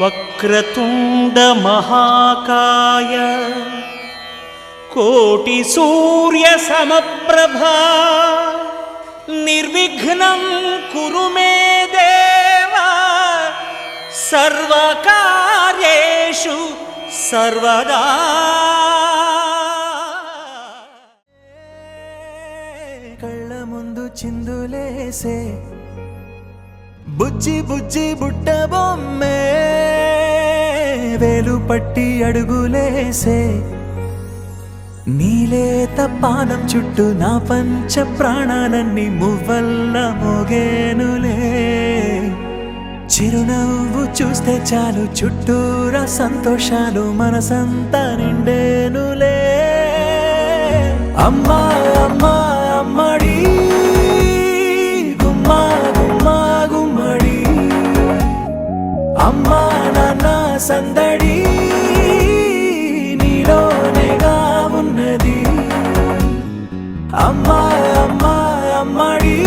వక్రతుండ మహాకాయ కోటి సూర్య సమప్రభా నిర్విఘ్నం కురు మే దేవా సర్వకార్యేషు సర్వదా. కళ్ళ ముందు చిందులేసే బుజ్జి బుజ్జి బుట్ట బొమ్మే వేలు పట్టి అడుగులేసే నీలేత పానం చుట్టూ నా పంచ ప్రాణాలన్నీ మువ్వల్ల మోగేనులే. చిరునవ్వు చూస్తే చాలు చుట్టూరా సంతోషాలు మనసంతా నిండేనులే. అమ్మా అమ్మా అమ్మడి గుమ్మా గుమ్మా గుమ్మడి అమ్మా నాన్న సందడి నీలోనేగా ఉన్నది. అమ్మా అమ్మా అమ్మడి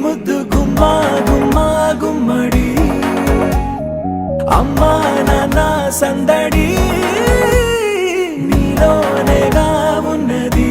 ముద్దు గుమ్మా గుమ్మా గుమ్మడి అమ్మా నాన్న సందడి నీలోనేగా ఉన్నది.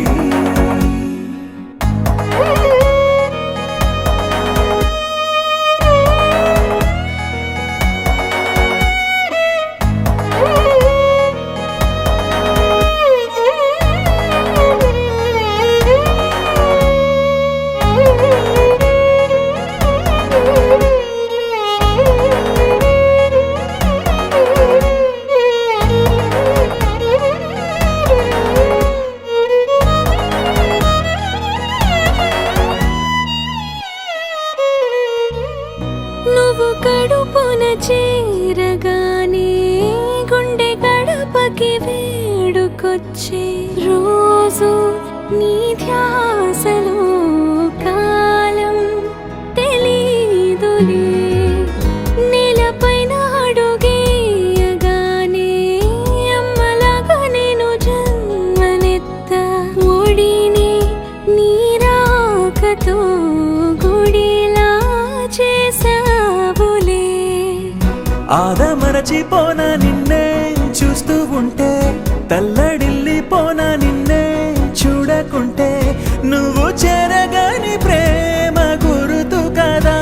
నువ్వు కడుపున చేరగానే గుండె గడపకి వేడుకొచ్చే రోజు నీ ధ్యాసలో కాలం తెలీదులే. నేలపైన అడుగేయగానే అమ్మలాగా నేను జన్మనెత్త ఒడిని నీ రాకతో గుడిలా చేసావులే. ఆదమరచిపోనా నిన్నే చూస్తూ ఉంటే తల్లడిల్లిపోనా నిన్నే చూడకుంటే నువ్వు చెరగని ప్రేమ గురుతు కదా.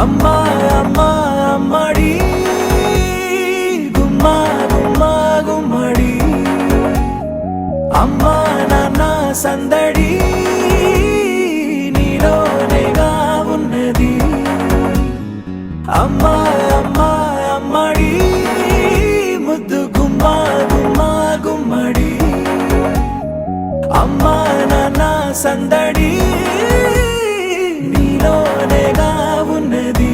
అమ్మా అమ్మా అమ్మడి గుమ్మా గుమ్మా గుమ్మడి అమ్మా నాన్న సందడి నీలోనేగా ఉన్నది. అమ్మా అమ్మా అమ్మడి ముద్దు గుమ్మా గుమ్మా గుమ్మడి అమ్మా నాన్న సందడి నీలోనేగా ఉన్నది.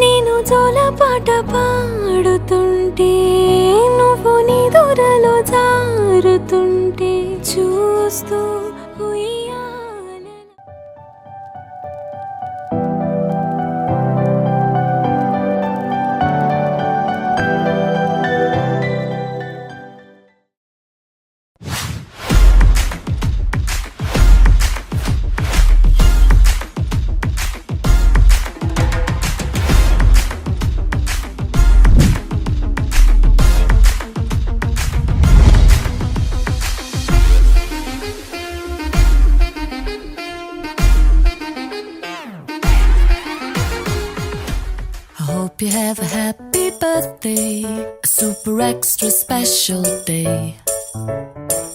నేను జోలపాట పాడుతుంటే నువ్వు నీ దూరలో జారుతుంటే చూస్తూ ఉయ్యాలెలా. Hope you have a happy birthday, a super extra special day.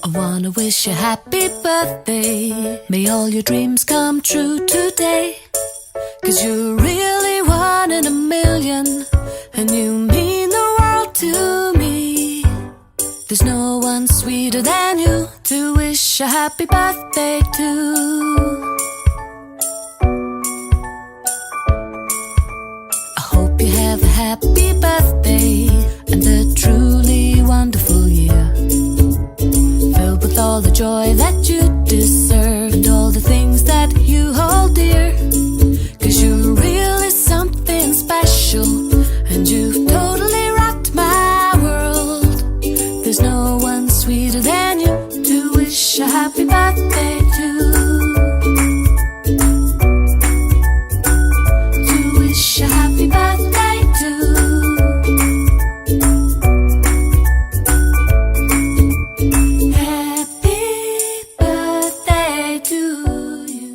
I wanna wish you happy birthday, may all your dreams come true today. 'Cause you're really one in a million, and you mean the world to me. There's no one sweeter than you to wish a happy birthday to. Have a happy birthday and the joy that you deserve, and all the things that you hold dear. 'Cause you're really something special, and you've totally rocked my world. There's no one sweeter than you to wish a happy birthday to. To wish a happy birthday to. Happy birthday to you.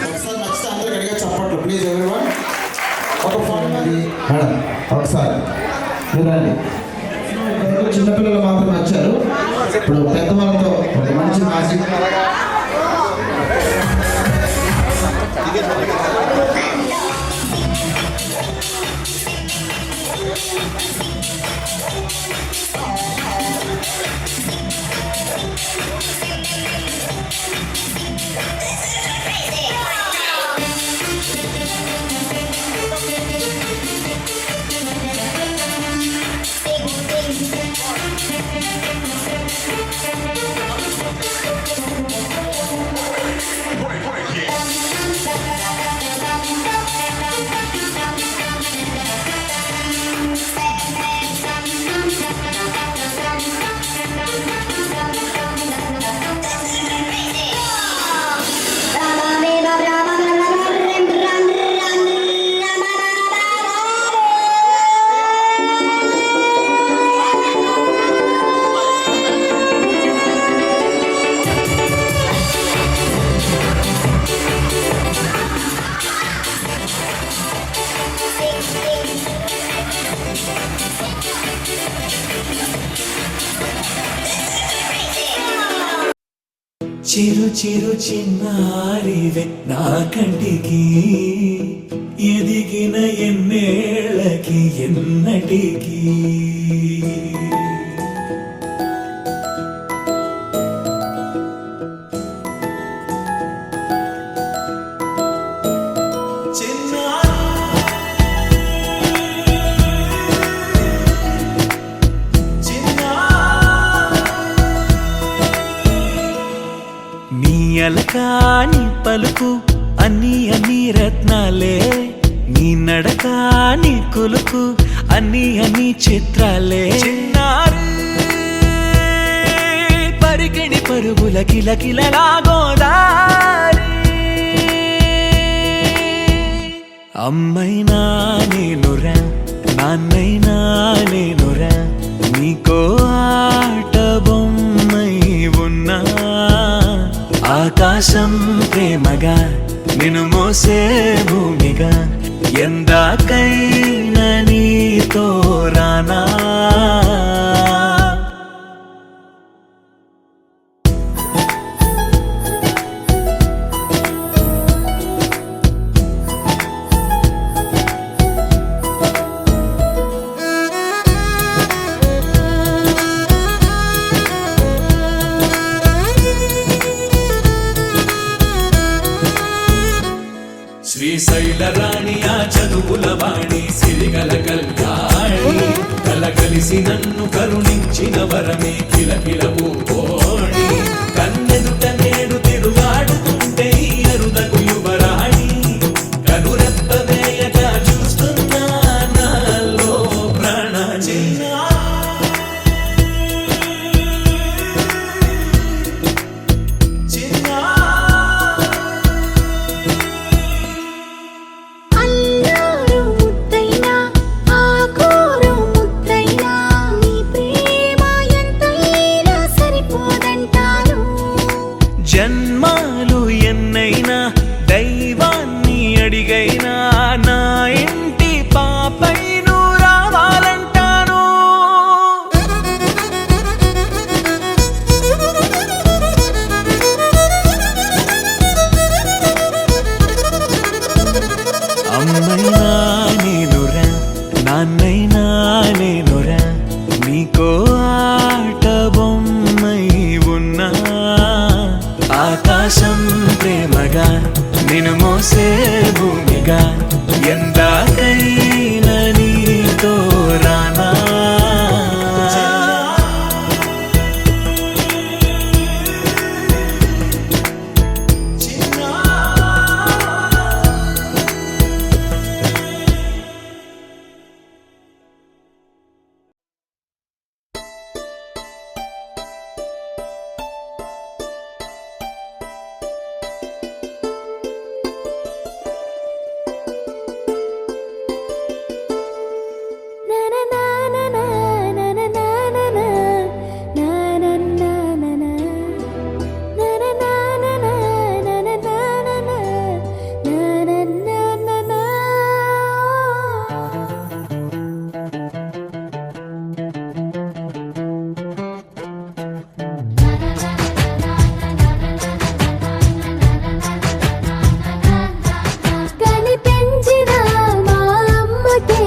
ఒకసారి నచ్చితే అందరూ గట్టిగా చప్పట్లు please everyone. ఒక phone madam ఒకసారి మీరు రండి. చిన్నపిల్లలు మాత్రం నచ్చారు. ఇప్పుడు పెద్దవాళ్ళతో ఒక మంచి మ్యాజిక్ చిరు చిరు చిన్నారివే నా కంటికి ఎదిగిన ఎన్నేళ్ళకి ఎన్నటికి అలకాని పలుకు అన్ని అన్ని రత్నాలే నీ నడక నీ కులుకు అన్ని చిత్రాలే చిన్నారు పరికిణి పరుగుల కిలకిలలాగోదారి అమ్మైనా నేనురా నాన్నైనా నేనురా నీకో ఆట బొమ్మై ఉన్నా ఆకాశం ప్రేమగా నిన్ను మోసే భూమిగా ఎందాకైనా నీతో రానా శ్రీశైల రాణి ఆ చదువుల వాణి సిరిగల కళ్యాణి కలగలిసి నన్ను కరుణించిన వరమే కిలకిల పూకోణి కన్నెదుట నేడు తిరుగాడుతుంటే అరుదకు యువరాణి కనురెప్ప వేయగా చూస్తున్నా నాలో ప్రాణ అల్లారు ముద్దైనా ఆకోరు ముద్దైనా నీ ప్రేమ ఎంతైనా సరిపోదంటాను జన్మాలు ఎన్నైనా దైవాన్ని అడిగైనా నా ఇంటి పాపై నువ్వు రావాలంటాను అమ్మైనా నేనురా నాన్నైనా నేనురా నీకో ఆట బొమ్మై ఉన్నా ఆకాశం ప్రేమగా నిన్ను మోసే భూమిగా ఎందాకైనా నీతో రానా కనిపించిన మా అమ్మకే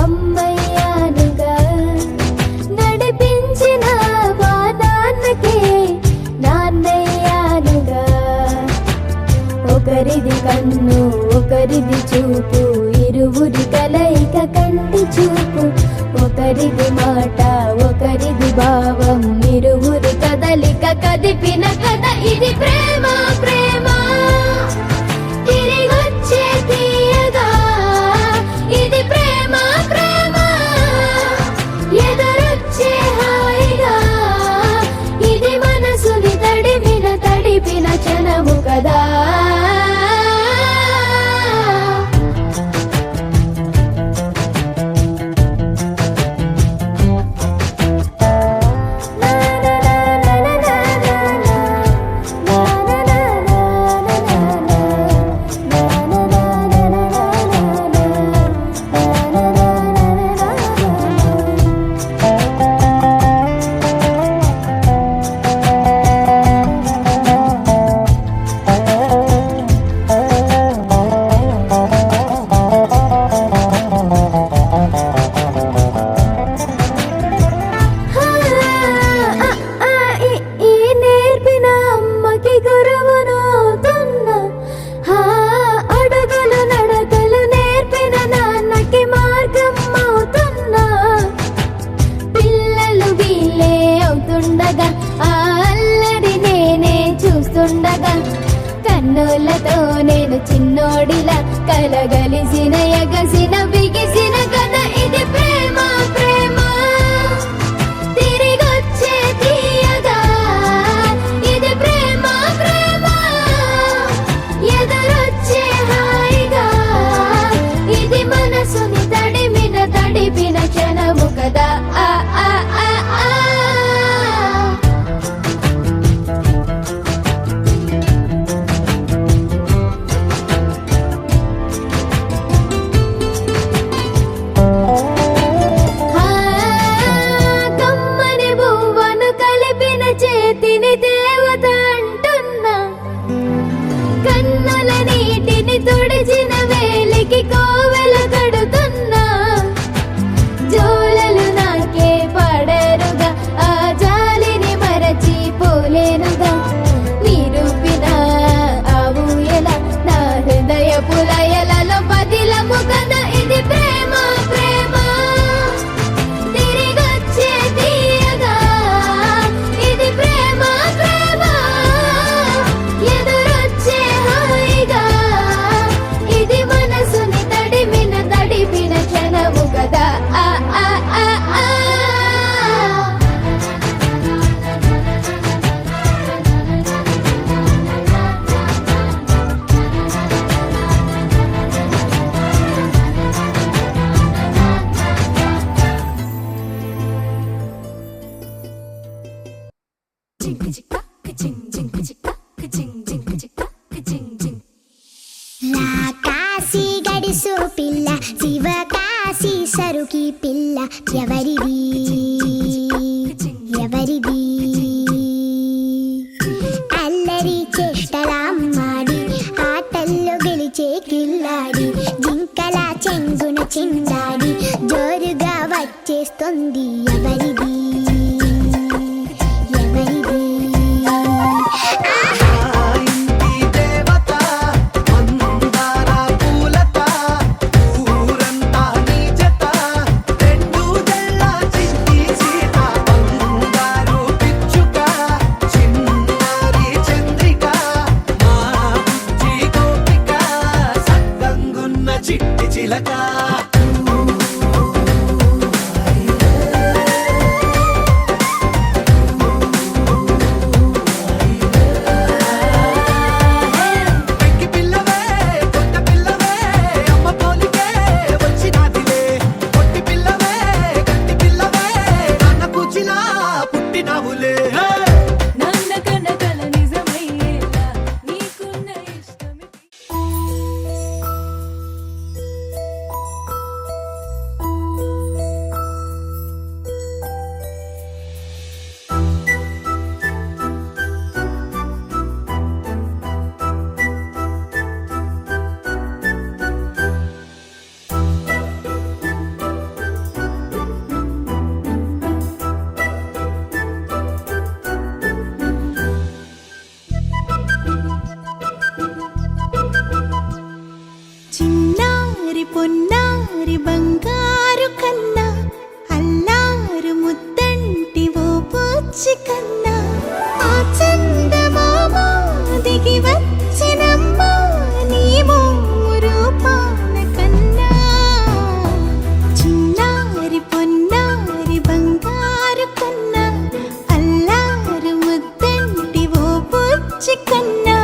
అమ్మయ్యానుగా నడిపించిన మా నాన్నకే నాన్నయ్యానుగా ఒకరిది కన్ను ఒకరిది చూపు ఇరువురి కలయిక కంటి చూపు ఒకరిది మాట ఒకరిది భావం ఇరువురి కదలిక కదిపిన కథ ఇది ప్రేమ ప్రేమ తిరిగొచ్చే తీయగా ఇది ప్రేమ ప్రేమ ఎదురొచ్చే హాయిగా ఇది మనసుని తడిపిన క్షణము కదా నా పిల్ల ఎవరిది ఎవరిది అల్లరి చేష్టలామ్మాడి ఆటల్లో గెలిచే కిల్లాడి జింకల చెంగున చిందాడి జోరుగా వచ్చేస్తుంది ఎవరిది ఎవరిది పొన్నారి బంగారు కన్నా అల్లారు ముద్దంటి ఓ పూచి కన్నా ఆ చందమామ దిగి వచ్చినమ్మ నీ రూపాల కన్నా చిన్నారి పొన్నారి బంగారు కన్నా అల్లారు ముద్దంటి ఓ పూచి కన్నా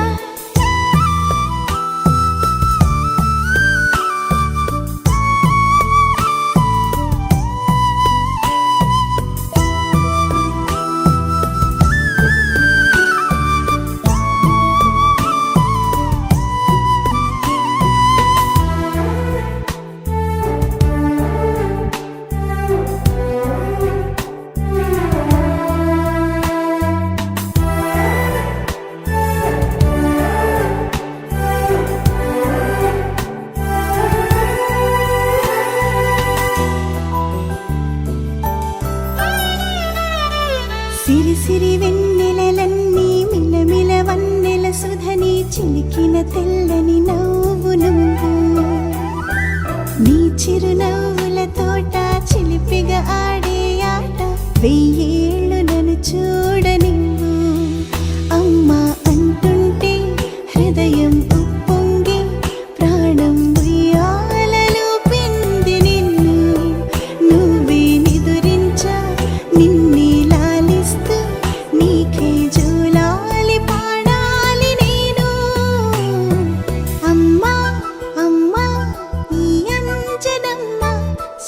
సిరి సిరి వెన్నెలలన్నీ మిలమిల వన్నెల సుధని చిలికిన తెల్లని నవ్వు నువ్వు నీ చిరునవ్వుల తోట చిలిపిగా ఆడే ఆట వెయ్యేళ్ళు నన్ను చూడ నువ్వు అమ్మా అంటుంటే హృదయం ఉప్పొంగి ప్రాణం ఉయ్యాలలో పిండి నిన్ను నువ్వే నిదురించా నిన్నే లాలిస్తూ నీకే జూలాలి పాడాలి నేను అమ్మా అమ్మా ఈ అంజనమ్మ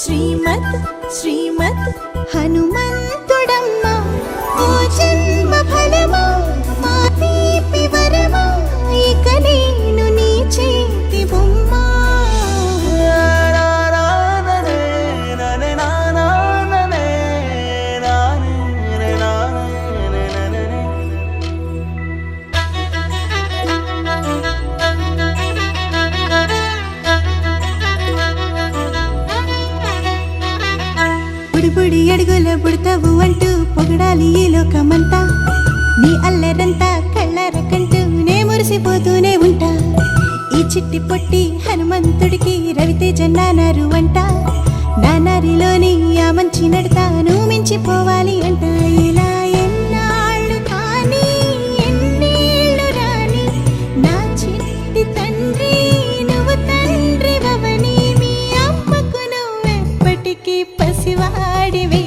శ్రీమత్ శ్రీమత్ హనుమంతుడమ్మ ఓ జన్మ ఫలమా మా తీపి వరమా ఇక నేను నీ చేతి బొమ్మ బుడి అడుగుల బుడతావు అంటూ పొగడాలి ఈ లోకమంతా నీ అల్లరంతా కళ్ళారకంటూ నే మురిసిపోతూనే ఉంటా ఈ చిట్టి పొట్టి హనుమంతుడికి రవితేజ నానారు అంట నానారిలోని ఆ మంచి నడతాను మించిపోవాలి అంట ఇలా ఎన్నాళ్ళు కానీ ఎన్నేళ్ళు రాని నా చిట్టి తండ్రి నువ్వు తండ్రి వవని మీ అమ్మకు నువ్వెప్పటికీ పసివాడివి